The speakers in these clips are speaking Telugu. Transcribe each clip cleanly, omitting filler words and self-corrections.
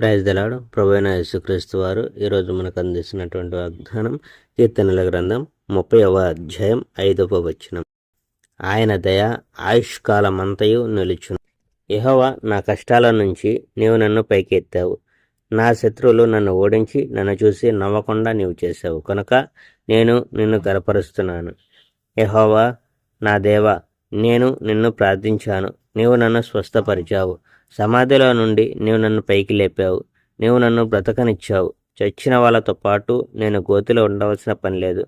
Praise the lord. ప్రభువైన యేసుక్రీస్తు వారు ఈరోజు మనకు అందిస్తున్నటువంటి వాగ్దానం కీర్తనల గ్రంథం 30వ అధ్యాయం 5వ వచనం. ఆయన దయ ఆయుష్కాలమంతయు నిలుచును. యెహోవా, నా కష్టాల నుంచి నీవు నన్ను పైకెత్తావు. నా శత్రువులు నన్ను ఓడించి నన్ను చూసి నవ్వకుండా నీవు చేశావు కనుక నేను నిన్ను గర్వపరుస్తున్నాను. యెహోవా నా దేవా, నేను నిన్ను ప్రార్థించాను, నీవు నన్ను స్వస్థపరిచావు. సమాధిలో నుండి నీవు నన్ను పైకి లేపావు. నీవు నన్ను బ్రతకనిచ్చావు. చచ్చిన వాళ్ళతో పాటు నేను గోతిలో ఉండవలసిన పని లేదు.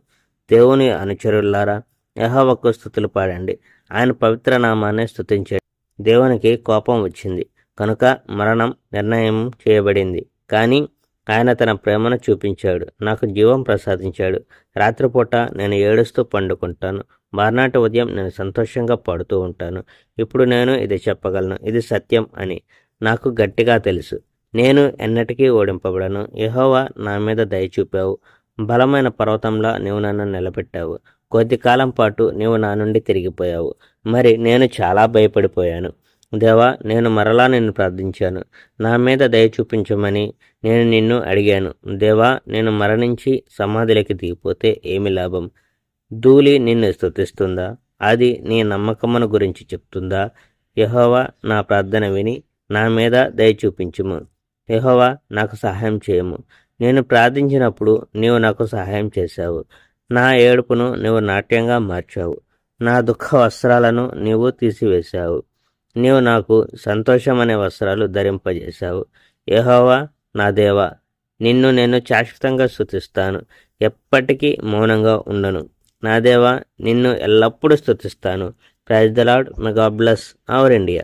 దేవుని అనుచరులారా, యెహోవాకు స్తుతులు పాడండి, ఆయన పవిత్ర నామాన్ని స్తుతించండి. దేవునికి కోపం వచ్చింది కనుక మరణం నిర్ణయం చేయబడింది, కానీ ఆయన తన ప్రేమను చూపించాడు, నాకు జీవం ప్రసాదించాడు. రాత్రిపూట నేను ఏడుస్తూ పండుకుంటాను, మర్నాటి ఉదయం నేను సంతోషంగా పాడుతూ ఉంటాను. ఇప్పుడు నేను ఇది చెప్పగలను, ఇది సత్యం అని నాకు గట్టిగా తెలుసు. నేను ఎన్నటికీ ఓడింపబడను. యెహోవా నా మీద దయ చూపావు. బలమైన పర్వతంలా నీవు నన్ను నిలబెట్టావు. కొద్ది కాలం పాటు నీవు నా నుండి తిరిగిపోయావు. మరి నేను చాలా భయపడిపోయాను. దేవా, నేను మరలా నిన్ను ప్రార్థించాను, నా మీద దయ చూపించమని నేను నిన్ను అడిగాను. దేవా, నేను మరణించి సమాధిలోకి దిగిపోతే ఏమి లాభం? ధూళి నిన్ను స్తుతిస్తుందా? అది నీ నమ్మకమును గురించి చెప్తుందా? యెహోవా, నా ప్రార్థన విని నా మీద దయ చూపించుము. యెహోవా, నాకు సహాయం చేయము. నేను ప్రార్థించినప్పుడు నీవు నాకు సహాయం చేశావు. నా ఏడుపును నీవు నాట్యంగా మార్చావు. నా దుఃఖ వస్త్రాలను నీవు తీసివేశావు. నీవు నాకు సంతోషం అనే వస్త్రాలు ధరింపజేశావు. యెహోవా నా దేవా, నిన్ను నేను శాశ్వతంగా స్తుతిస్తాను, ఎప్పటికీ మౌనంగా ఉండను. నా దేవా, నిన్ను ఎల్లప్పుడూ స్తుతిస్తాను. Praise the Lord. May God bless our India.